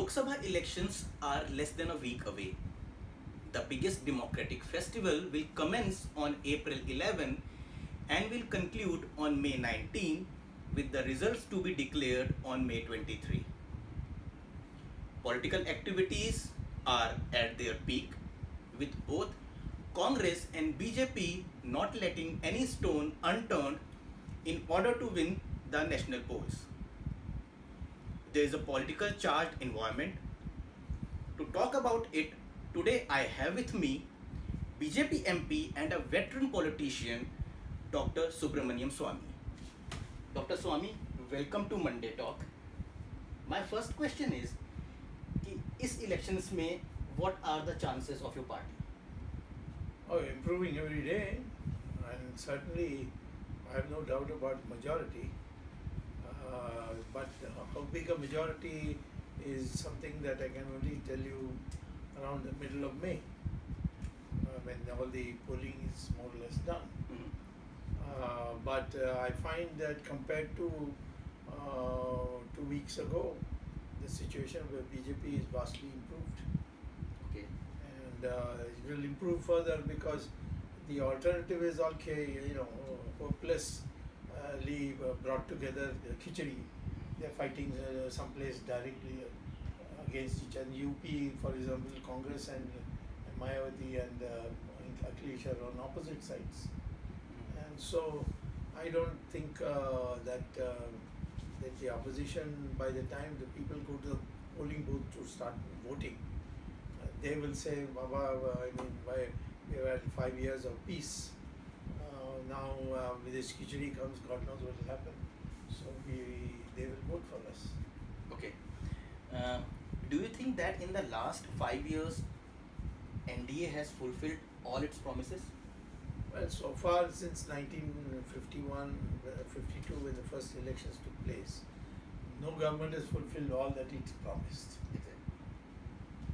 Lok Sabha elections are less than a week away. The biggest democratic festival will commence on April 11 and will conclude on May 19 with the results to be declared on May 23. Political activities are at their peak, with both Congress and BJP not letting any stone unturned in order to win the national polls. There is a political charged environment. To talk about it, today I have with me BJP MP and a veteran politician, Dr. Subramanian Swamy. Dr. Swamy, welcome to Monday Talk. My first question is, कि इस elections में what are the chances of your party? Oh, improving every day, and certainly I have no doubt about majority. But how big a majority is something that I can only tell you around the middle of May, when all the polling is more or less done. But I find that compared to 2 weeks ago, the situation where BJP is vastly improved. Okay. And it will improve further because the alternative is all hopelessly brought together khichdi. They are fighting someplace directly against each other. UP, for example, Congress and Mayawati and Akhilesh are on opposite sides. And so I don't think that the opposition, by the time the people go to the polling booth to start voting, they will say, Baba, we have had 5 years of peace. Now with this khichdi comes, God knows what will happen. So they will vote for us. Okay. Do you think that in the last 5 years, NDA has fulfilled all its promises? Well, so far since 1951, 52, when the first elections took place, no government has fulfilled all that it promised. Exactly.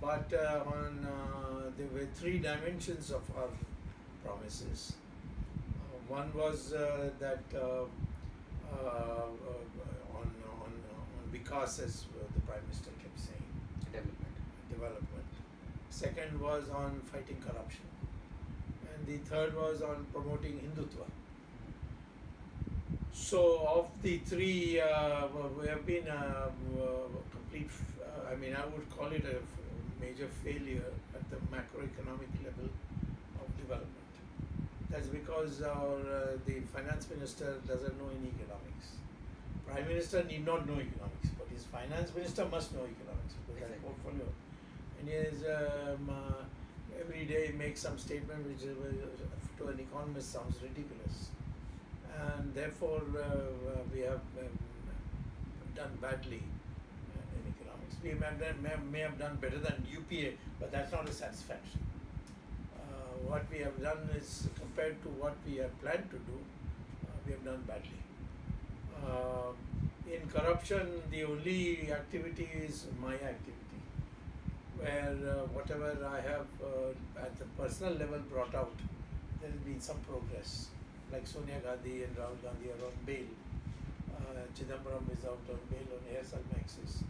But there were 3 dimensions of our promises. One was that on Vikas, as the Prime Minister kept saying, development. Second was on fighting corruption. And the third was on promoting Hindutva. So of the 3, we have been complete, I would call it a major failure at the macroeconomic level of development. That's because the finance minister doesn't know any economics. Prime Minister need not know economics, but his finance minister must know economics because that portfolio. And he is every day makes some statement which to an economist sounds ridiculous. And therefore we have done badly in economics. We may have done better than UPA, but that's not a satisfaction. What we have done is, compared to what we have planned to do, we have done badly. In corruption, the only activity is my activity, where whatever I have at the personal level brought out, there has been some progress. Like Sonia Gandhi and Rahul Gandhi are on bail. Chidambaram is out on bail on ASL Maxis.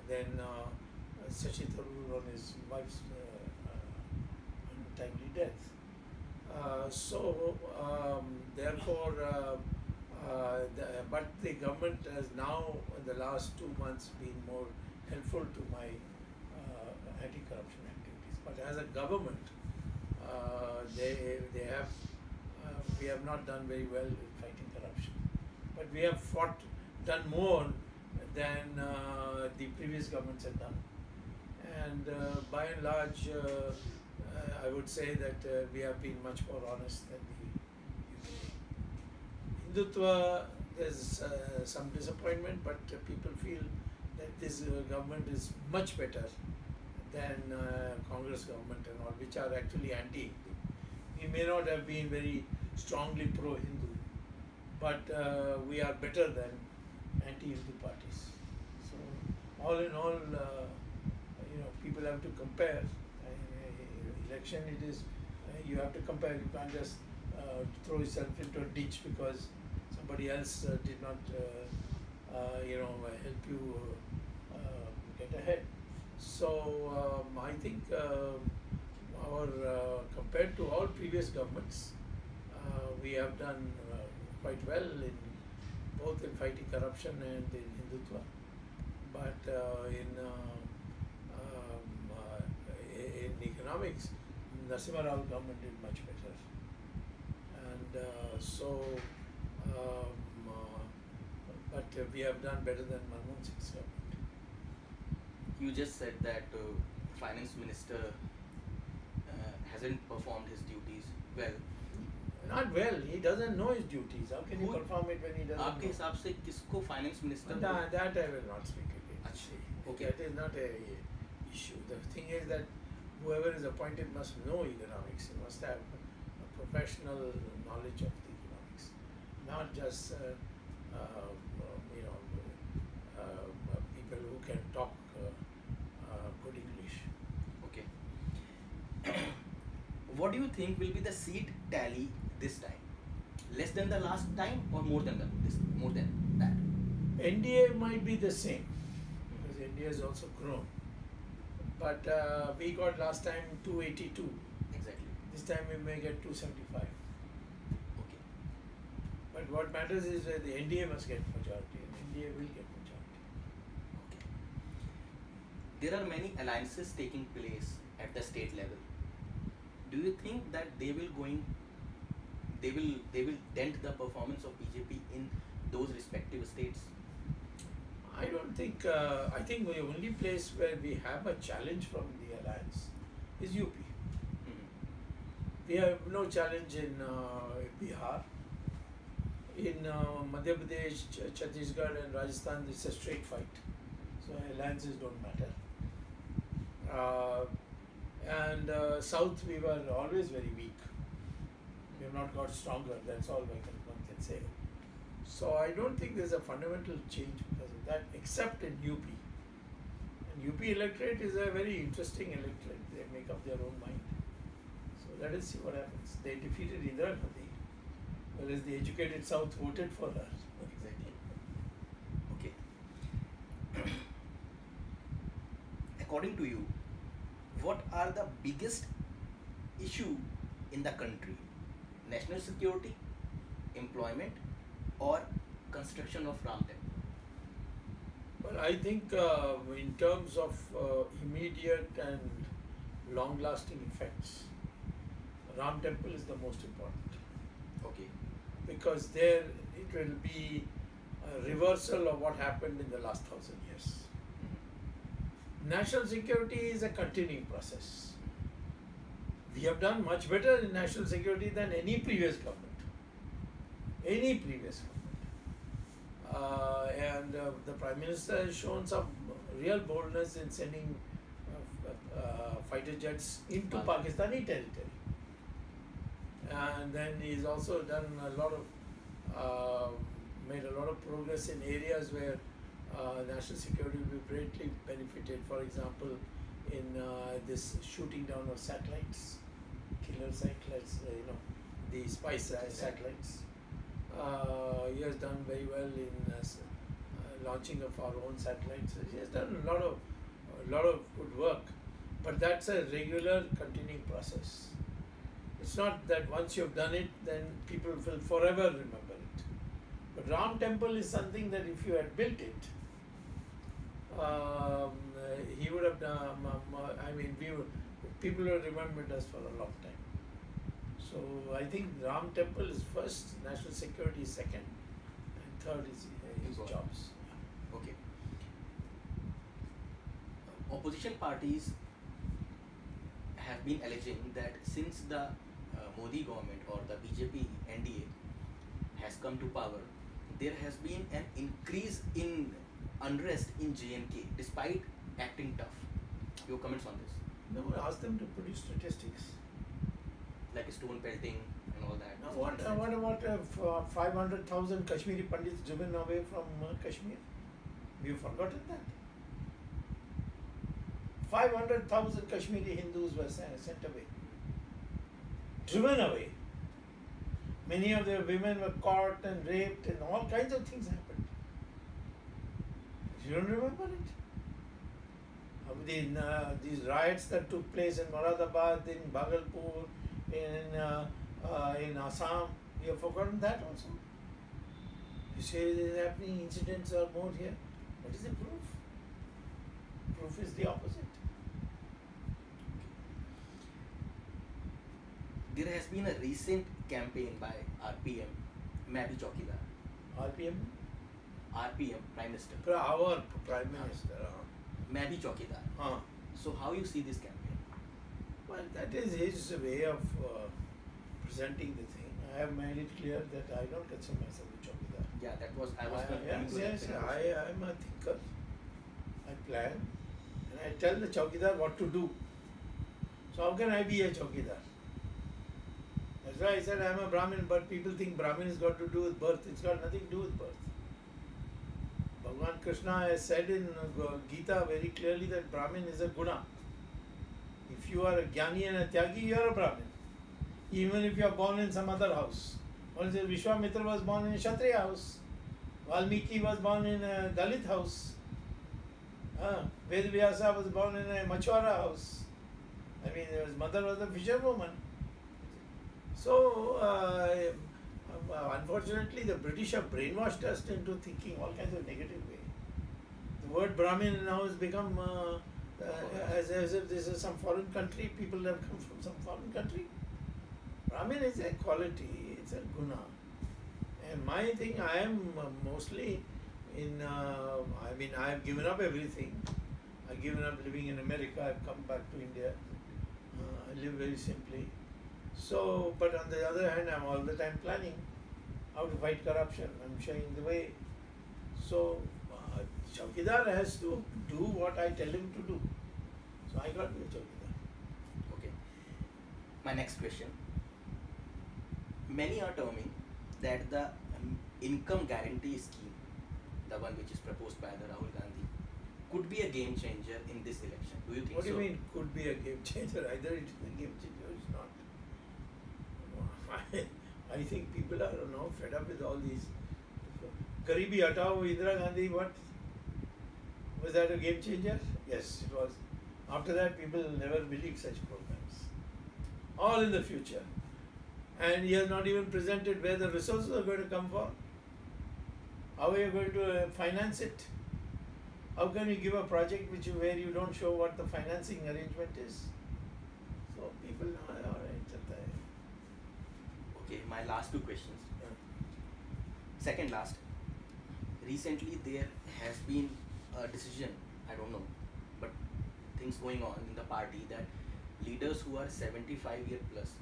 Then Shashi Tharoor on his wife's untimely death. Therefore, but the government has now, in the last 2 months, been more helpful to my anti-corruption activities. But as a government, we have not done very well in fighting corruption. But we have done more than the previous governments had done. And by and large, I would say that we have been much more honest than the UK. Hindutva, there's some disappointment, but people feel that this government is much better than Congress government and all, which are actually anti-Hindu. We may not have been very strongly pro-Hindu, but we are better than anti-Hindu parties. So all in all, people have to compare. Election, it is you have to compare. You can't just throw yourself into a ditch because somebody else did not help you get ahead. So I think our compared to all previous governments, we have done quite well in both in fighting corruption and in Hindutva. But in economics, Narasimha Rao government did much better. And but we have done better than Manmohan Singh's government. You just said that finance minister hasn't performed his duties well. Not well. He doesn't know his duties. How can he perform it when he doesn't आपके know? हिसाब से किसको finance minister? That I will not speak again. अच्छा, okay. That is not a issue. The thing is that whoever is appointed must know economics. He must have a professional knowledge of the economics, not just people who can talk good English. Okay. What do you think will be the seat tally this time? Less than the last time or more than that? NDA might be the same because NDA has also grown. But we got last time 282. Exactly. This time we may get 275. Okay. But what matters is that the NDA must get majority and NDA will get majority. Okay. There are many alliances taking place at the state level. Do you think that they will dent the performance of BJP in those respective states? I don't think, I think the only place where we have a challenge from the alliance is UP. We have no challenge in Bihar. In Madhya Pradesh, Chhattisgarh and Rajasthan, it's a straight fight. So alliances don't matter. And South, we were always very weak. We have not got stronger, that's all one can say. So I don't think there's a fundamental change because of that, except in UP. And UP electorate is a very interesting electorate. They make up their own mind. So let us see what happens. They defeated Indira Gandhi, whereas the educated South voted for her. Exactly. Okay. According to you, what are the biggest issue in the country? National security, employment, or construction of Ram Temple? Well, I think in terms of immediate and long-lasting effects, Ram Temple is the most important. Okay. Because there it will be a reversal of what happened in the last 1,000 years. National security is a continuing process. We have done much better in national security than any previous government. Any previous government. And the Prime Minister has shown some real boldness in sending fighter jets into Pakistani territory. And then he's also done a lot of, made a lot of progress in areas where national security will be greatly benefited. For example, in this shooting down of satellites, killer satellites, the spy satellites. He has done very well in launching of our own satellites. He has done a lot of good work, but that's a regular continuing process. It's not that once you've done it, then people will forever remember it. But Ram Temple is something that if you had built it, he would have done, people would have remembered us for a long time. So I think Ram Temple is first, national security is second, and third is his jobs. Okay. Opposition parties have been alleging that since the Modi government or the BJP NDA has come to power, there has been an increase in unrest in J&K despite acting tough. Your comments on this? No, ask them to produce statistics. Like stone pelting and all that. Now what about 500,000 Kashmiri Pandits driven away from Kashmir? We've forgotten that. 500,000 Kashmiri Hindus were sent away. Driven away. Many of their women were caught and raped and all kinds of things happened. You don't remember it? These riots that took place in Moradabad, in Bhagalpur, in Assam, you have forgotten that also? You say there is happening, incidents are more here. What is the proof? Proof is the opposite. There has been a recent campaign by RPM, मैं भी चौकीदार. RPM? RPM, Prime Minister. Our Prime Minister. मैं भी चौकीदार. So how you see this campaign? Well, that is his way of presenting the thing. I have made it clear that I don't consider myself a chowkidar. Yeah, that was I was. Yes, I am a thinker. I plan and I tell the chowkidar what to do. So how can I be a chowkidar? That's why I said I am a Brahmin, but people think Brahmin has got to do with birth. It's got nothing to do with birth. Bhagavan Krishna has said in Gita very clearly that Brahmin is a guna. If you are a Jnani and a Tyagi, you are a Brahmin. Even if you are born in some other house. For instance, Vishwamitra was born in a Kshatriya house. Valmiki was born in a Dalit house. Vedvyasa was born in a Machwara house. I mean, his mother was a fisherwoman. So, unfortunately, the British have brainwashed us into thinking all kinds of negative way. The word Brahmin now has become as if this is some foreign country. People have come from some foreign country. Brahmin is a quality, it's a guna. And my thing, I am mostly in, I have given up everything. I've given up living in America, I've come back to India. I live very simply. So, but on the other hand, I'm all the time planning how to fight corruption. I'm showing the way. So, Chowkidar has to do what I tell him to do. So, I got to be a Chowkidar. Okay. My next question. Many are terming that the income guarantee scheme, the one which is proposed by the Rahul Gandhi, could be a game changer in this election. Do you think so? What do you mean could be a game changer? Either it is a game changer or it's not. I think people are now fed up with all these. Garibi Hatao, Indira Gandhi, what? Was that a game changer? Yes, it was. After that, people never believed such programs. All in the future. And he has not even presented where the resources are going to come from. How are you going to finance it? How can you give a project where you don't show what the financing arrangement is? So people know, all right. Okay, my last two questions. Yeah. Second last. Recently there has been a decision, I don't know, but things going on in the party that leaders who are 75 year plus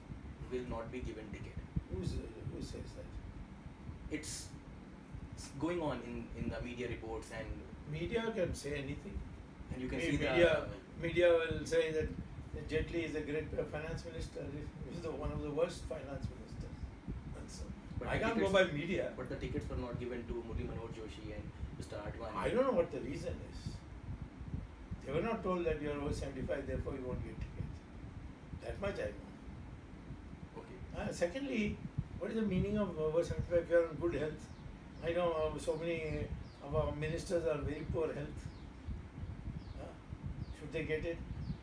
will not be given ticket. Who says that? It's going on in the media reports and media can say anything. And you can see media will say that Jaitley is a great finance minister. He is one of the worst finance ministers. But I can't go by media. But the tickets were not given to Murli Manohar Joshi and Mr. Advani. I don't know what the reason is. They were not told that you are over 75, therefore you won't get tickets. That much I know. Okay. Secondly, what is the meaning of over 75 if you are in good health? I know so many of our ministers are very poor health. Should they get it?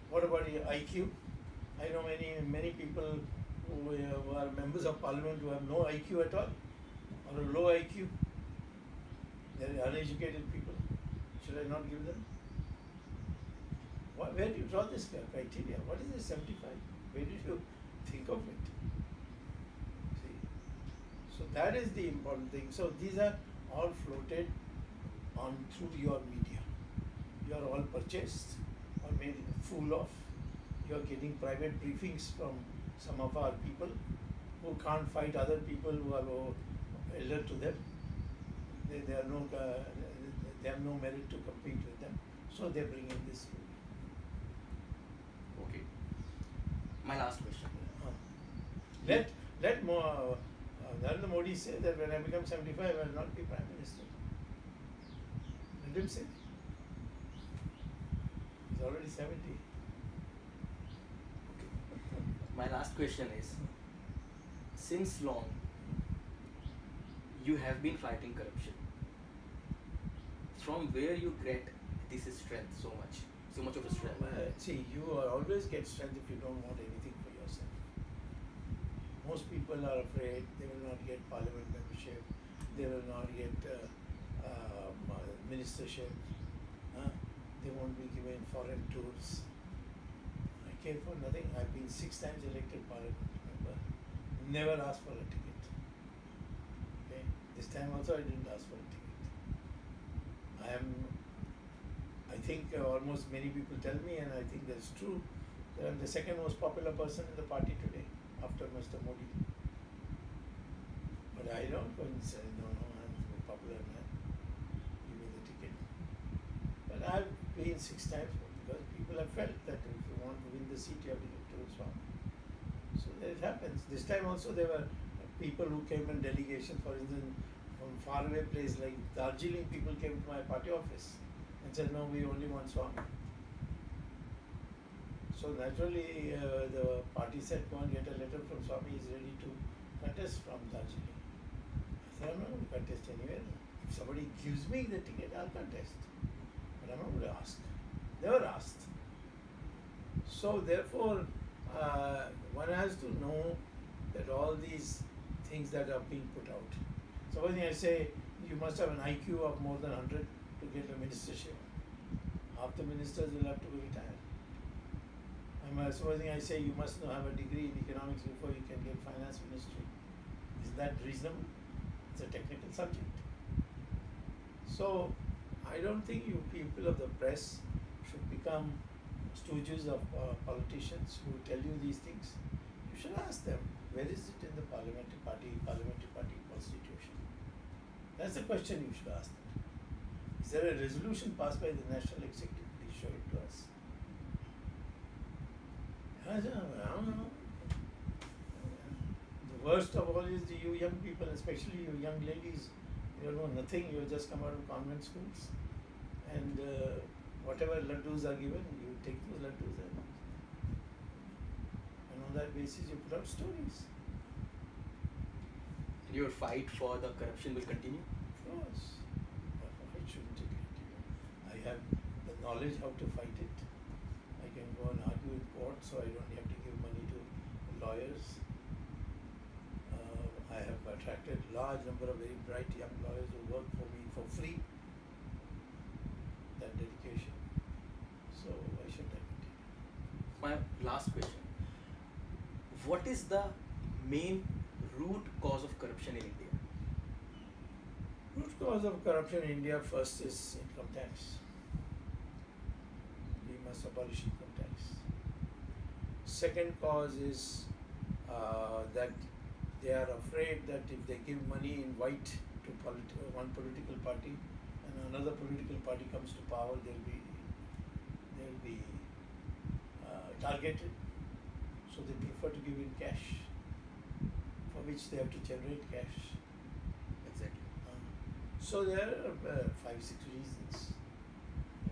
What about IQ? I know many people who are members of parliament who have no IQ at all, or a low IQ. They are uneducated people. Should I not give them? Where do you draw this criteria? What is this 75? Where did you think of it? See, so that is the important thing. So these are all floated on through your media. You are all purchased or made a fool of. You are getting private briefings from some of our people who can't fight other people who are elder to them. They have no merit to compete with them. So they bring in this rule. Okay. My last question. Let Narendra Modi say that when I become 75, I will not be Prime Minister. Let him say. He's already 70. My last question is, since long you have been fighting corruption. From where you get this strength so much? so much of a strength? See, you always get strength if you don't want anything for yourself. Most people are afraid they will not get parliament membership, they will not get ministership, they won't be given foreign tours. I care for nothing. I've been 6 times elected parliament member, never asked for a ticket. Okay? This time also I didn't ask for a ticket. I think almost many people tell me, and I think that's true, that I'm the second most popular person in the party today after Mr. Modi. But I don't go and say, no, I'm a popular man, give me the ticket. But I've been 6 times because people have felt that if you want to win the seat, you have to give to Swamy. So it happens. This time also there were people who came in delegation, for instance, from faraway place like Darjeeling, people came to my party office and said, no, we only want Swamy. So naturally, the party said, go and get a letter from Swamy, he's ready to contest from Darjeeling. I said, I'm not going to contest anywhere. If somebody gives me the ticket, I'll contest. But I'm not going to ask. Never asked. So therefore, one has to know that all these things that are being put out. So when I say you must have an IQ of more than 100 to get a ministership, half the ministers will have to be retired. Supposing I say you must have a degree in economics before you can get finance ministry. Is that reasonable? It's a technical subject. So I don't think you people of the press should become stooges of politicians who tell you these things. You should ask them, where is it in the parliamentary party constitution? That's the question you should ask them. Is there a resolution passed by the National Executive? Please show it to us. I don't know. The worst of all is you young people, especially you young ladies, you know nothing, you just come out of convent schools, and whatever laddus are given, you take those laddus and on that basis you put out stories. Your fight for the corruption will continue? Of course. Why shouldn't it continue? I have the knowledge how to fight it. I can go and argue in court, so I don't have to give money to lawyers. I have attracted large number of very bright young lawyers who work for me for free. That dedication. So why should I continue? My last question. What is the main root cause of corruption in India? Root cause of corruption in India first is income tax. We must abolish income tax. Second cause is that they are afraid that if they give money in white to one political party and another political party comes to power, they'll be targeted. So they prefer to give in cash, for which they have to generate cash. Exactly. So there are 5-6 reasons,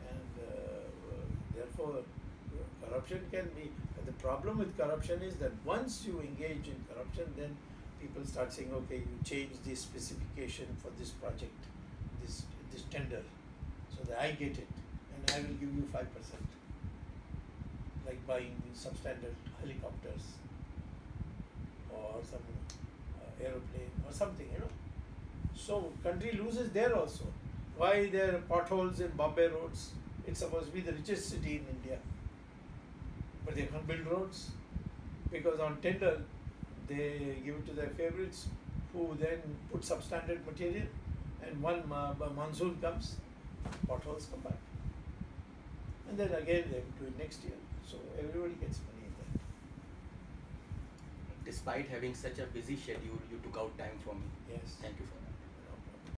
and therefore corruption can be. But the problem with corruption is that once you engage in corruption, then people start saying, okay, you change this specification for this project, this tender, so that I get it, and I will give you 5%, like buying substandard helicopters or some aeroplane or something, you know. So country loses there also. Why there are potholes in Bombay roads? It's supposed to be the richest city in India, but they can't build roads because on tender they give it to their favorites, who then put substandard material, and one monsoon comes, potholes come back, and then again they do it next year. So everybody gets money in that. Despite having such a busy schedule, you took out time for me. Yes. Thank you for that.